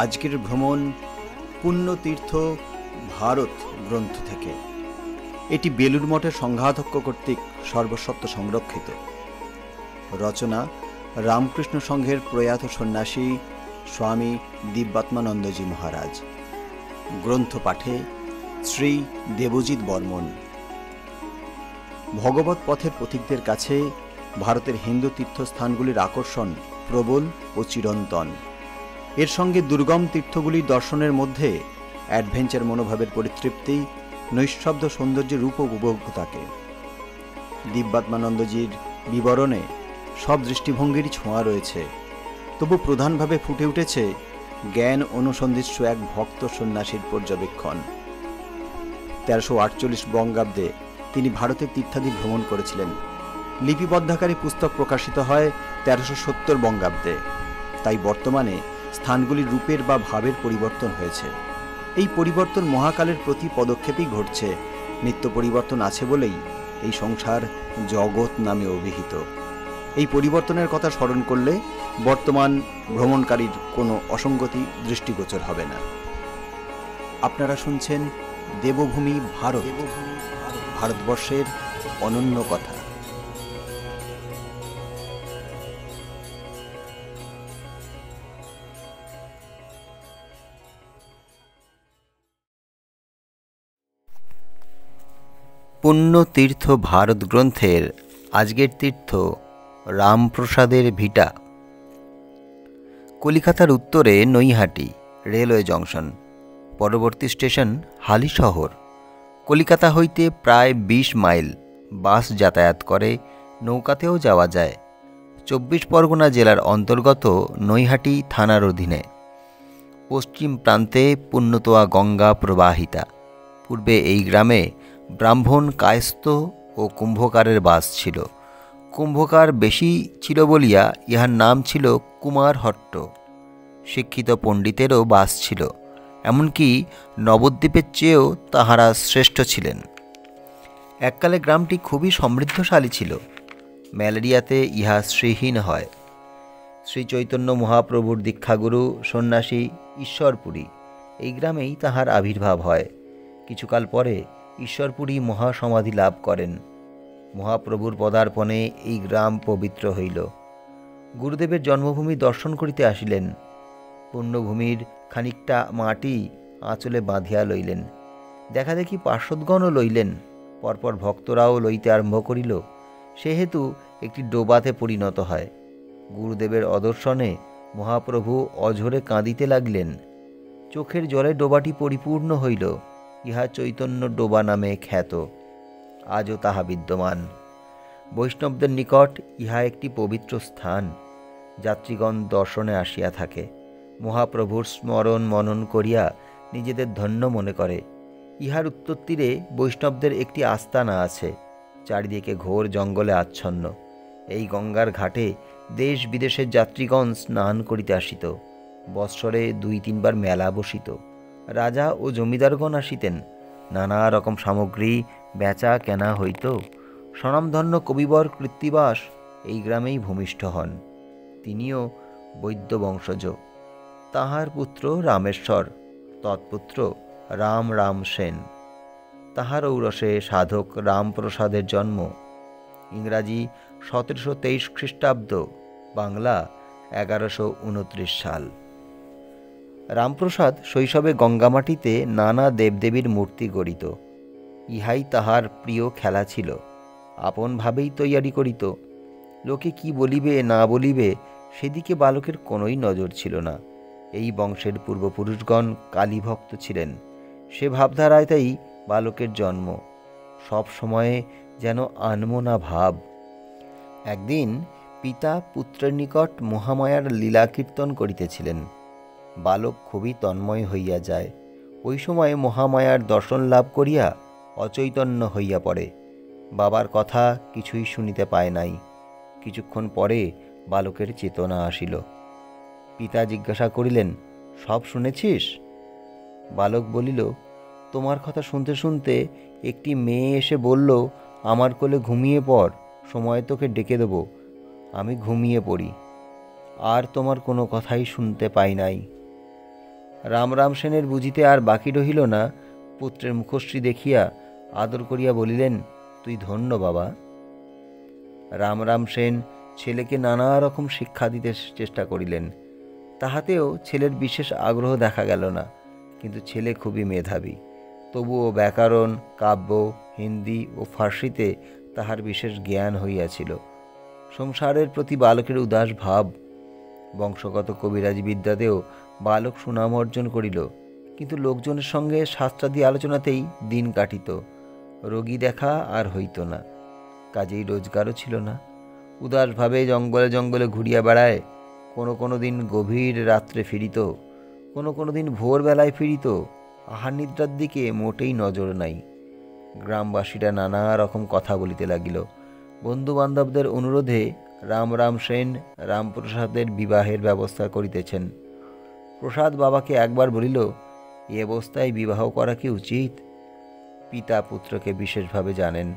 আজকের ভ্রমণ পুণ্যতীর্থ ভারত গ্রন্থ থেকে। এটি বেলুড় মঠের সংঘাধ্যক্ষ কর্তৃক সর্বস্বত্ব সংরক্ষিত। রচনা রামকৃষ্ণ সংঘের প্রয়াত সন্ন্যাসী স্বামী দিব্যাত্মানন্দজি মহারাজ। গ্রন্থ পাঠে শ্রী দেবজিৎ বর্মন। ভগবত পথের পথিকদের কাছে ভারতের হিন্দু তীর্থস্থানগুলির আকর্ষণ প্রবল ও চিরন্তন। এর সঙ্গে দুর্গম তীর্থগুলির দর্শনের মধ্যে অ্যাডভেঞ্চার মনোভাবের পরিতৃপ্তি, নৈঃশব্দ সৌন্দর্যের রূপ উপভোগ থাকে। দিব্যাত্মানন্দজির বিবরণে সব দৃষ্টিভঙ্গিরই ছোঁয়া রয়েছে, তবু প্রধানভাবে ফুটে উঠেছে জ্ঞান অনুসন্ধিৎসু এক ভক্ত সন্ন্যাসীর পর্যবেক্ষণ। 1348 বঙ্গাব্দে তিনি ভারতের তীর্থাদি ভ্রমণ করেছিলেন। লিপিবদ্ধাকারী পুস্তক প্রকাশিত হয় 1370 বঙ্গাব্দে। তাই বর্তমানে স্থানগুলির রূপের বা ভাবের পরিবর্তন হয়েছে। এই পরিবর্তন মহাকালের প্রতি পদক্ষেপেই ঘটছে। নিত্য পরিবর্তন আছে বলেই এই সংসার জগৎ নামে অভিহিত। এই পরিবর্তনের কথা স্মরণ করলে বর্তমান ভ্রমণকারীর কোনো অসঙ্গতি দৃষ্টিগোচর হবে না। আপনারা শুনছেন দেবভূমি ভারত, ভারতবর্ষের অনন্য কথা। পুণ্যতীর্থ ভারত গ্রন্থের আজকের তীর্থ রামপ্রসাদের ভিটা। কলিকাতার উত্তরে নৈহাটি রেলওয়ে জংশন, পরবর্তী স্টেশন হালিশহর। কলিকাতা হইতে প্রায় 20 মাইল বাস যাতায়াত করে, নৌকাতেও যাওয়া যায়। 24 পরগনা জেলার অন্তর্গত নৈহাটি থানার অধীনে। পশ্চিম প্রান্তে পুণ্যতোয়া গঙ্গা প্রবাহিতা। পূর্বে এই গ্রামে ব্রাহ্মণ, কায়স্থ ও কুম্ভকারের বাস ছিল। কুম্ভকার বেশি ছিল বলিয়া ইহার নাম ছিল কুমারহট্ট। শিক্ষিত পণ্ডিতেরও বাস ছিল, এমনকি নবদ্বীপের চেয়েও তাহারা শ্রেষ্ঠ ছিলেন। এককালে গ্রামটি খুবই সমৃদ্ধশালী ছিল। ম্যালেরিয়াতে ইহা শ্রীহীন হয়। শ্রী চৈতন্য মহাপ্রভুর দীক্ষাগুরু সন্ন্যাসী ঈশ্বরপুরী এই গ্রামেই তাহার আবির্ভাব হয়। কিছুকাল পরে ঈশ্বরপুরী মহাসমাধি লাভ করেন। মহাপ্রভুর পদার্পণে এই গ্রাম পবিত্র হইল। গুরুদেবের জন্মভূমি দর্শন করিতে আসিলেন। পুণ্যভূমির খানিকটা মাটি আঁচলে বাঁধিয়া লইলেন। দেখা দেখি পার্শ্বদগণও লইলেন। পরপর ভক্তরাও লইতে আরম্ভ করিল। সেহেতু একটি ডোবাতে পরিণত হয়। গুরুদেবের অদর্শনে মহাপ্রভু অঝরে কাঁদিতে লাগলেন। চোখের জলে ডোবাটি পরিপূর্ণ হইল। ইহা চৈতন্য ডোবা নামে খ্যাত। আজও তাহা বিদ্যমান। বৈষ্ণবদের নিকট ইহা একটি পবিত্র স্থান। যাত্রীগণ দর্শনে আসিয়া থাকে। মহাপ্রভুর স্মরণ মনন করিয়া নিজেদের ধন্য মনে করে। ইহার উত্তর তীরে বৈষ্ণবদের একটি আস্তানা আছে। চারিদিকে ঘোর জঙ্গলে আচ্ছন্ন। এই গঙ্গার ঘাটে দেশ বিদেশের যাত্রীগণ স্নান করিতে আসিত। বৎসরে 2-3 বার মেলা বসিত। রাজা ও জমিদারগণ আসিতেন। নানা রকম সামগ্রী বেচা কেনা হইত। স্বনামধন্য কবিবর কৃত্তিবাস এই গ্রামেই ভূমিষ্ঠ হন। তিনিও বৈদ্য বংশজ। তাহার পুত্র রামেশ্বর, তৎপুত্র রাম সেন। তাহার ঔরসে সাধক রামপ্রসাদের জন্ম। ইংরাজি 1723 খ্রিস্টাব্দ, বাংলা 1129 সাল। রামপ্রসাদ শৈশবে গঙ্গামাটিতে নানা দেবদেবীর মূর্তি গড়িত। ইহাই তাহার প্রিয় খেলা ছিল। আপনভাবেই তৈয়ারি করিত। লোকে কি বলিবে না বলিবে সেদিকে বালকের কোনোই নজর ছিল না। এই বংশের পূর্বপুরুষগণ কালীভক্ত ছিলেন। সে ভাবধারাতেই বালকের জন্ম। সব সময়ে যেন আনমনা ভাব। একদিন পিতা পুত্রের নিকট মহামায়ার লীলা কীর্তন করিতেছিলেন। বালক খুবই তন্ময় হইয়া যায়। ওই সময় মহামায়ার দর্শন লাভ করিয়া অচৈতন্য হইয়া পড়ে। বাবার কথা কিছুই শুনিতে পায় নাই। কিছুক্ষণ পরে বালকের চেতনা আসিল। পিতা জিজ্ঞাসা করিলেন, সব শুনেছিস? বালক বলিল, তোমার কথা শুনতে শুনতে একটি মেয়ে এসে বলল, আমার কোলে ঘুমিয়ে পড়, সময় তোকে ডেকে দেব। আমি ঘুমিয়ে পড়ি। আর তোমার কোনো কথাই শুনতে পাই নাই। রাম সেনের বুঝিতে আর বাকি রহিল না, পুত্রের মুখশ্রী দেখিয়া আদর করিয়া বলিলেন, তুই ধন্য বাবা। রাম সেন ছেলেকে নানা রকম শিক্ষা দিতে চেষ্টা করিলেন, তাহাতেও ছেলের বিশেষ আগ্রহ দেখা গেল না। কিন্তু ছেলে খুবই মেধাবী, তবুও ব্যাকরণ, কাব্য, হিন্দি ও ফার্সিতে তাহার বিশেষ জ্ঞান হইয়াছিল। সংসারের প্রতি বালকের উদাস ভাব, বংশগত কবিরাজি বিদ্যাতেও বালক সুনাম অর্জন করিল, কিন্তু লোকজনের সঙ্গে শাস্ত্রাদি আলোচনাতেই দিন কাটিত। রোগী দেখা আর হইত না, কাজেই রোজগারও ছিল না। উদাসভাবে জঙ্গলে জঙ্গলে ঘুরিয়া বেড়ায়। কোনো দিন গভীর রাত্রে ফিরিত, কোনো দিন ভোরবেলায় ফিরিত। আহার নিদ্রার দিকে মোটেই নজর নাই। গ্রামবাসীরা নানা রকম কথা বলিতে লাগিল। বন্ধুবান্ধবদের অনুরোধে রাম সেন রামপ্রসাদের বিবাহের ব্যবস্থা করিতেছেন। প্রসাদ বাবাকে একবার বলিল, এ অবস্থায় বিবাহ করা কি উচিত? পিতা পুত্রকে বিশেষভাবে জানেন,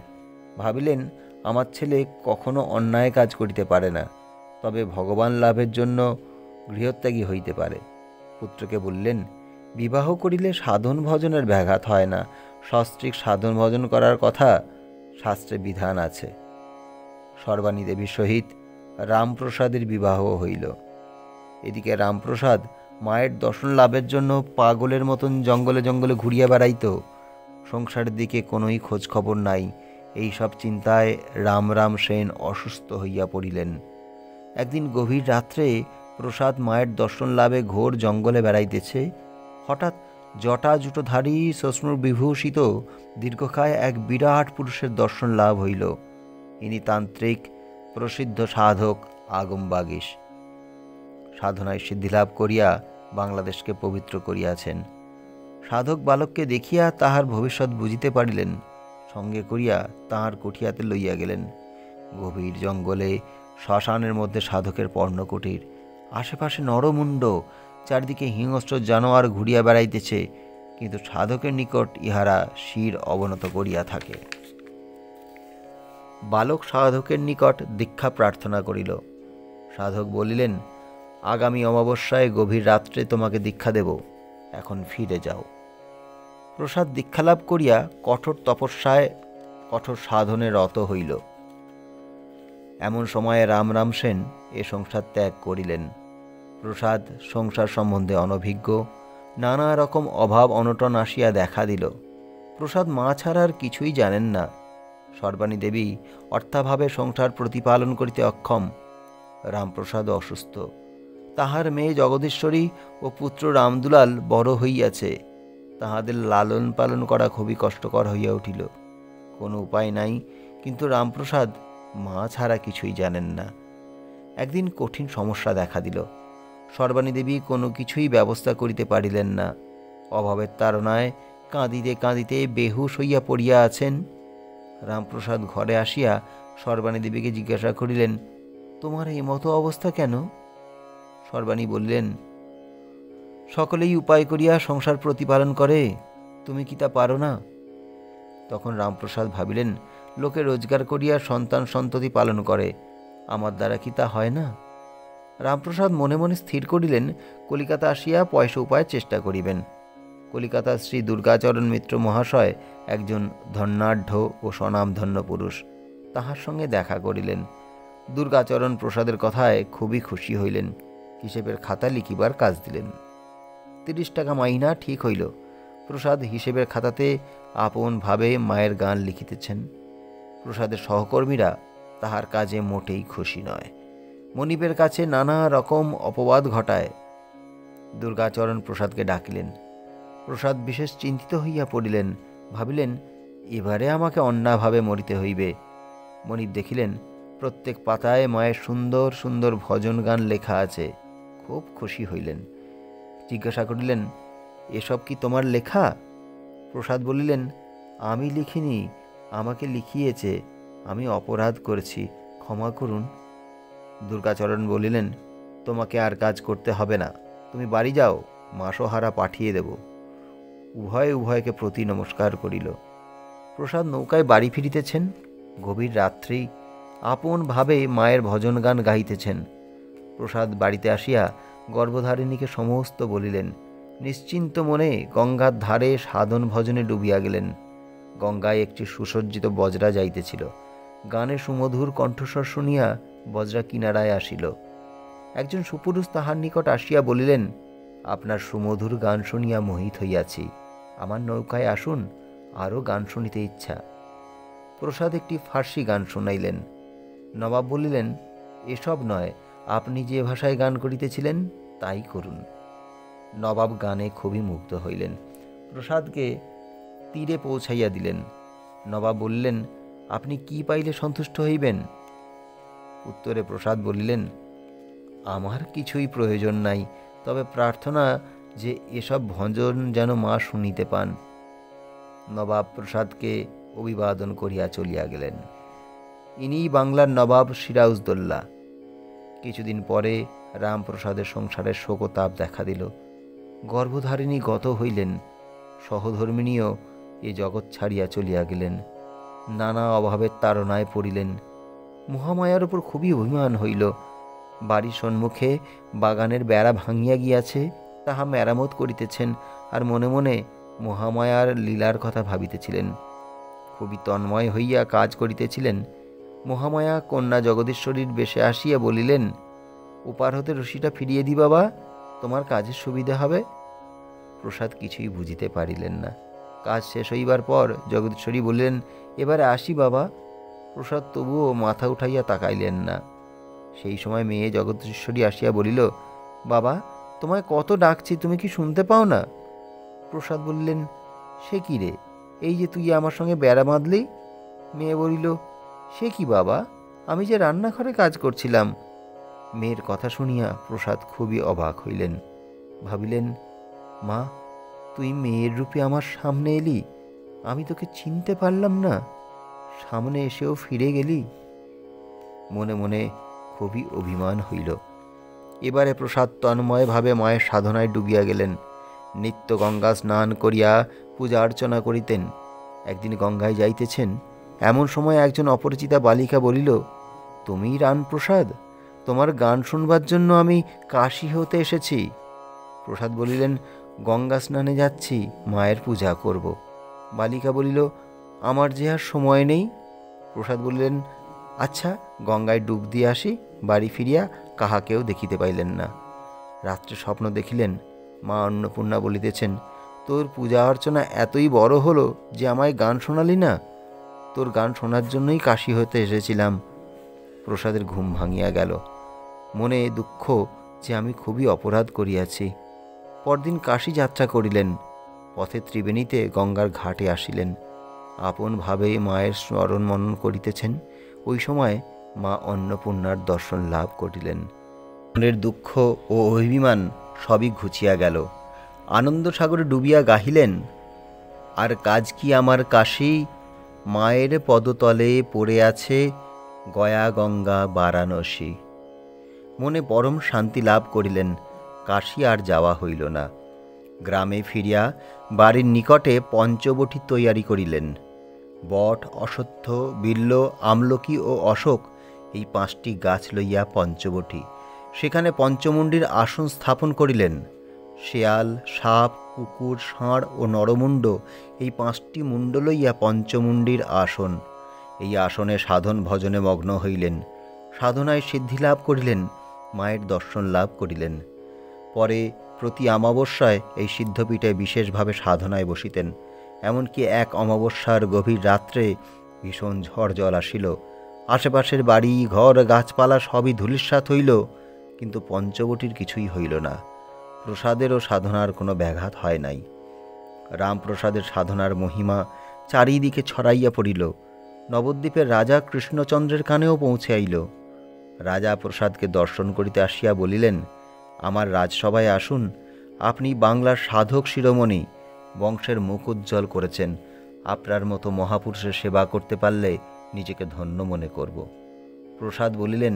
ভাবিলেন আমার ছেলে কখনো অন্যায় কাজ করিতে পারে না, তবে ভগবান লাভের জন্য গৃহত্যাগী হইতে পারে। পুত্রকে বললেন, বিবাহ করিলে সাধন ভজনের ব্যাঘাত হয় না, সস্ত্রীক সাধন ভজন করার কথা শাস্ত্রে বিধান আছে। সর্বাণী দেবীর সহিত রামপ্রসাদের বিবাহ হইল। এদিকে রামপ্রসাদ মায়ের দর্শন লাভের জন্য পাগলের মতন জঙ্গলে জঙ্গলে ঘুরিয়া বেড়াইত। সংসারের দিকে কোনোই খোঁজ খবর নাই। এই সব চিন্তায় রাম সেন অসুস্থ হইয়া পড়িলেন। একদিন গভীর রাত্রে প্রসাদ মায়ের দর্শন লাভে ঘোর জঙ্গলে বেড়াইতেছে। হঠাৎ জটাজুটোধারী শ্মশ্রু বিভূষিত দীর্ঘকায় এক বিরাট পুরুষের দর্শন লাভ হইল। ইনি তান্ত্রিক, প্রসিদ্ধ সাধক আগম বাগীশ। সাধনায় সিদ্ধিলাভ করিয়া বাংলাদেশকে পবিত্র করিয়াছেন। সাধক বালককে দেখিয়া তাহার ভবিষ্যৎ বুঝিতে পারিলেন, সঙ্গে করিয়া তাহার কুঠিয়াতে লইয়া গেলেন। গভীর জঙ্গলে শ্মশানের মধ্যে সাধকের পর্ণকুটির। আশেপাশে নরমুণ্ড, চারিদিকে হিংস্র জানোয়ার ঘুরিয়া বেড়াইতেছে, কিন্তু সাধকের নিকট ইহারা শির অবনত করিয়া থাকে। বালক সাধকের নিকট দীক্ষা প্রার্থনা করিল। সাধক বলিলেন, আগামী অমাবস্যায় গভীর রাত্রে তোমাকে দীক্ষা দেব, এখন ফিরে যাও। প্রসাদ দীক্ষালাভ করিয়া কঠোর তপস্যায় কঠোর সাধনে রত হইল। এমন সময়ে রাম সেন এ সংসার ত্যাগ করিলেন। প্রসাদ সংসার সম্বন্ধে অনভিজ্ঞ, নানা রকম অভাব অনটন আসিয়া দেখা দিল। প্রসাদ মা ছাড়া আর কিছুই জানেন না। সর্বাণী দেবী অর্থাভাবে সংসার প্রতিপালন করিতে অক্ষম। রামপ্রসাদ অসুস্থ। তাহার মেয়ে জগদীশ্বরী ও পুত্র রামদুলাল বড় হইয়াছে। তাহাদের লালন পালন করা খুবই কষ্টকর হইয়া উঠিল। কোনো উপায় নাই, কিন্তু রামপ্রসাদ মা ছাড়া কিছুই জানেন না। একদিন কঠিন সমস্যা দেখা দিল। সর্বাণী দেবী কোনো কিছুই ব্যবস্থা করিতে পারিলেন না। অভাবের তাড়নায় কাঁদিতে কাঁদিতে বেহুশ হইয়া পড়িয়া আছেন। রামপ্রসাদ ঘরে আসিয়া সর্বাণী দেবীকে জিজ্ঞাসা করিলেন, তোমার এই মতো অবস্থা কেন? সর্বাণী বললেন, সকলেই উপায় করিয়া সংসার প্রতিপালন করে, তুমি কি তা পারো না? তখন রামপ্রসাদ ভাবিলেন, লোকে রোজগার করিয়া সন্তান সন্ততি পালন করে, আমার দ্বারা কি তা হয় না? রামপ্রসাদ মনে মনে স্থির করিলেন, কলিকাতা আসিয়া পয়সা উপায়ের চেষ্টা করিবেন। কলিকাতার শ্রী দুর্গাচরণ মিত্র মহাশয় একজন ধন্যাঢ্য ও স্বনামধন্য পুরুষ। তাহার সঙ্গে দেখা করিলেন। দুর্গাচরণ প্রসাদের কথায় খুবই খুশি হইলেন। হিসেবের খাতা লিখিবার কাজ দিলেন। 30 টাকা মাইনা ঠিক হইল। প্রসাদ হিসেবের খাতাতে আপন ভাবে মায়ের গান লিখিতেছেন। প্রসাদের সহকর্মীরা তাহার কাজে মোটেই খুশি নয়। মনিবের কাছে নানা রকম অপবাদ ঘটায়। দুর্গাচরণ প্রসাদকে ডাকিলেন। প্রসাদ বিশেষ চিন্তিত হইয়া পড়িলেন। ভাবিলেন, এবারে আমাকে অন্যাভাবে মরিতে হইবে। মনিব দেখিলেন প্রত্যেক পাতায় মায়ের সুন্দর সুন্দর ভজন গান লেখা আছে। খুব খুশি হইলেন। জিজ্ঞাসা করিলেন, এসব কি তোমার লেখা? প্রসাদ বলিলেন, আমি লিখিনি, আমাকে লিখিয়েছে। আমি অপরাধ করেছি, ক্ষমা করুন। দুর্গাচরণ বলিলেন, তোমাকে আর কাজ করতে হবে না, তুমি বাড়ি যাও, মাসোহারা পাঠিয়ে দেব। উভয়কে প্রতি নমস্কার করিল। প্রসাদ নৌকায় বাড়ি ফিরিতেছেন। গভীর রাত্রি, আপন ভাবে মায়ের ভজন গান গাইতেছেন। প্রসাদ বাড়িতে আসিয়া গর্ভধারিণীকে সমস্ত বলিলেন। নিশ্চিন্ত মনে গঙ্গার ধারে সাধন ভজনে ডুবিয়া গেলেন। গঙ্গায় একটি সুসজ্জিত বজরা যাইতেছিল। গানে সুমধুর কণ্ঠস্বর শুনিয়া বজরা কিনারায় আসিল। একজন সুপুরুষ তাহার নিকট আসিয়া বলিলেন, আপনার সুমধুর গান শুনিয়া মোহিত হইয়াছি, আমার নৌকায় আসুন, আরও গান শুনিতে ইচ্ছা। প্রসাদ একটি ফার্সি গান শুনাইলেন। নবাব বলিলেন, এসব নয়, আপনি যে ভাষায় গান করিতেছিলেন তাই করুন। নবাব গানে খুবই মুগ্ধ হইলেন। প্রসাদকে তীরে পৌঁছাইয়া দিলেন। নবাব বলিলেন, আপনি কি পাইলে সন্তুষ্ট হইবেন? উত্তরে প্রসাদ বলিলেন, আমার কিছুই প্রয়োজন নাই, তবে প্রার্থনা যে এসব ভজন যেন মা শুনিতে পান। নবাব প্রসাদকে অভিবাদন করিয়া চলিয়া গেলেন। ইনিই বাংলার নবাব সিরাজউদ্দৌলা। কিছুদিন পরে রামপ্রসাদের সংসারে শোকতাপ দেখা দিল। গর্ভধারিণী গত হইলেন। সহধর্মিণীও এ জগৎ ছাড়িয়া চলিয়া গেলেন। নানা অভাবের তাড়নায় পড়িলেন। মহামায়ার উপর খুবই অভিমান হইল। বাড়ির সম্মুখে বাগানের বেড়া ভাঙিয়া গিয়াছে, তাহা মেরামত করিতেছেন, আর মনে মনে মহামায়ার লীলার কথা ভাবিতেছিলেন। খুবই তন্ময় হইয়া কাজ করিতেছিলেন। মহামায়া কন্যা জগদীশ্বরীর বেশে আসিয়া বলিলেন, ওপার হতে রশিটা ফিরিয়ে দি বাবা, তোমার কাজের সুবিধা হবে। প্রসাদ কিছুই বুঝিতে পারিলেন না। কাজ শেষ হইবার পর জগদীশ্বরী বললেন, এবারে আসি বাবা। প্রসাদ তবুও মাথা উঠাইয়া তাকাইলেন না। সেই সময় মেয়ে জগদীশ্বরী আসিয়া বলিল, বাবা, তোমায় কত ডাকছি, তুমি কি শুনতে পাও না? প্রসাদ বললেন, সে কি রে, এই যে তুই আমার সঙ্গে বেড়া বাঁধলি। মেয়ে বলিল, সে কি বাবা, আমি যে রান্নাঘরে কাজ করছিলাম। মেয়ের কথা শুনিয়া প্রসাদ খুবই অবাক হইলেন। ভাবিলেন, মা, তুই মেয়ের রূপে আমার সামনে এলি, আমি তোকে চিনতে পারলাম না, সামনে এসেও ফিরে গেলি। মনে মনে খুবই অভিমান হইল। এবারে প্রসাদ তন্ময়ভাবে মায়ের সাধনায় ডুবিয়া গেলেন। নিত্য গঙ্গা স্নান করিয়া পূজা অর্চনা করিতেন। একদিন গঙ্গায় যাইতেছেন, এমন সময় একজন অপরিচিতা বালিকা বলিল, তুমিই রামপ্রসাদ, তোমার গান শুনবার জন্য আমি কাশী হতে এসেছি। প্রসাদ বলিলেন, গঙ্গা স্নানে যাচ্ছি, মায়ের পূজা করব। বালিকা বলিল, আমার যে আর সময় নেই। প্রসাদ বলিলেন, আচ্ছা, গঙ্গায় ডুব দিয়ে আসি। বাড়ি ফিরিয়া কাহাকেও দেখিতে পাইলেন না। রাত্রে স্বপ্ন দেখিলেন, মা অন্নপূর্ণা বলিতেছেন, তোর পূজা অর্চনা এতই বড় হলো যে আমায় গান শোনালি না। তোর গান শোনার জন্যই কাশী হতে এসেছিলাম। প্রসাদের ঘুম ভাঙিয়া গেল। মনে দুঃখ যে আমি খুবই অপরাধ করিয়াছি। পরদিন কাশী যাত্রা করিলেন। পথে ত্রিবেণীতে গঙ্গার ঘাটে আসিলেন। আপন ভাবে মায়ের স্মরণ মনন করিতেছেন। ওই সময় মা অন্নপূর্ণার দর্শন লাভ করিলেন। মনের দুঃখ ও অভিমান সবই ঘুচিয়া গেল। আনন্দ সাগরে ডুবিয়া গাহিলেন, আর কাজ কি আমার কাশী, মায়ের পদতলে পড়ে আছে গয়া গঙ্গা বারাণসী। মনে পরম শান্তি লাভ করিলেন। কাশী আর যাওয়া হইল না। গ্রামে ফিরিয়া বাড়ির নিকটে পঞ্চবটী তৈয়ারি করিলেন। বট, অশ্বত্থ, বিল্ব, আমলকি ও অশোক, এই 5টি গাছ লইয়া পঞ্চবটী। সেখানে পঞ্চমুণ্ডির আসন স্থাপন করিলেন। শেয়াল, সাপ, কুকুর, ষাঁড় ও নরমুণ্ড, এই 5টি মুণ্ড লইয়া পঞ্চমুণ্ডির আসন। এই আসনে সাধন ভজনে মগ্ন হইলেন। সাধনায় সিদ্ধি লাভ করিলেন, মায়ের দর্শন লাভ করিলেন। পরে প্রতি অমাবস্যায় এই সিদ্ধপীঠে বিশেষভাবে সাধনায় বসিতেন। এমনকি এক অমাবস্যার গভীর রাত্রে ভীষণ ঝড় জল আসিল। আশেপাশের বাড়ি ঘর গাছপালা সবই ধূলিসাৎ হইল, কিন্তু পঞ্চবটীর কিছুই হইল না। প্রসাদেরও সাধনার কোনো ব্যাঘাত হয় নাই। রামপ্রসাদের সাধনার মহিমা চারিদিকে ছড়াইয়া পড়িল। নবদ্বীপের রাজা কৃষ্ণচন্দ্রের কানেও পৌঁছাইল। রাজা প্রসাদকে দর্শন করিতে আসিয়া বলিলেন, আমার রাজসভায় আসুন, আপনি বাংলার সাধক শিরোমণি, বংশের মুখ উজ্জ্বল করেছেন। আপনার মতো মহাপুরুষের সেবা করতে পারলে নিজেকে ধন্য মনে করব। প্রসাদ বলিলেন,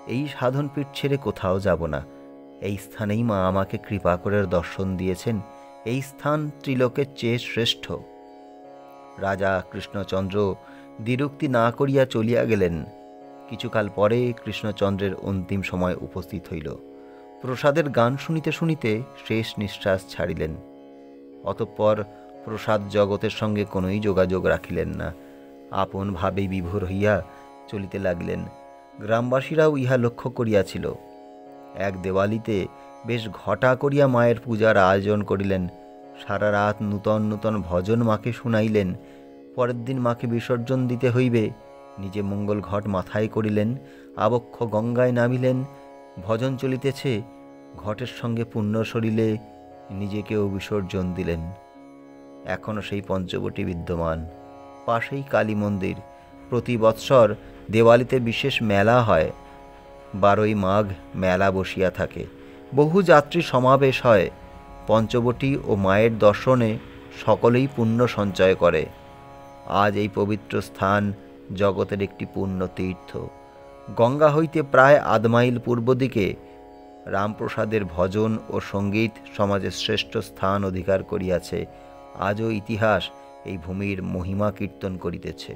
এই সাধনপীঠ ছেড়ে কোথাও যাব না। এই স্থানেই মা আমাকে কৃপা করে দর্শন দিয়েছেন। এই স্থান ত্রিলোকের চেয়ে শ্রেষ্ঠ। রাজা কৃষ্ণচন্দ্র দ্বিরুক্তি না করিয়া চলিয়া গেলেন। কিছুকাল পরে কৃষ্ণচন্দ্রের অন্তিম সময় উপস্থিত হইল। প্রসাদের গান শুনিতে শুনিতে শেষ নিঃশ্বাস ছাড়িলেন। অতঃপর প্রসাদ জগতের সঙ্গে কোনোই যোগাযোগ রাখিলেন না, আপন ভাবেই বিভোর হইয়া চলিতে লাগিলেন। গ্রামবাসীরাও ইহা লক্ষ্য করিয়াছিল। এক দেওয়ালিতে বেশ ঘটা করিয়া মায়ের পূজার আয়োজন করিলেন। সারা রাত নূতন নূতন ভজন মাকে শুনাইলেন। পরের দিন মাকে বিসর্জন দিতে হইবে, নিজে মঙ্গল ঘট মাথায় করিলেন, আবক্ষ গঙ্গায় নামিলেন। ভজন চলিতেছে, ঘটের সঙ্গে পুণ্য সরিলে নিজেকেও বিসর্জন দিলেন। এখনও সেই পঞ্চবটী বিদ্যমান, পাশেই কালী মন্দির। প্রতি বৎসর দেওয়ালিতে বিশেষ মেলা হয়। 12ই মাঘ মেলা বসিয়া থাকে, বহু যাত্রী সমাবেশ হয়। পঞ্চবটী ও মায়ের দর্শনে সকলেই পুণ্য সঞ্চয় করে। আজ এই পবিত্র স্থান জগতের একটি পুণ্য তীর্থ। গঙ্গা হইতে প্রায় আধ মাইল পূর্ব দিকে রামপ্রসাদের ভজন ও সঙ্গীত সমাজের শ্রেষ্ঠ স্থান অধিকার করিয়াছে। আজও ইতিহাস এই ভূমির মহিমা কীর্তন করিতেছে।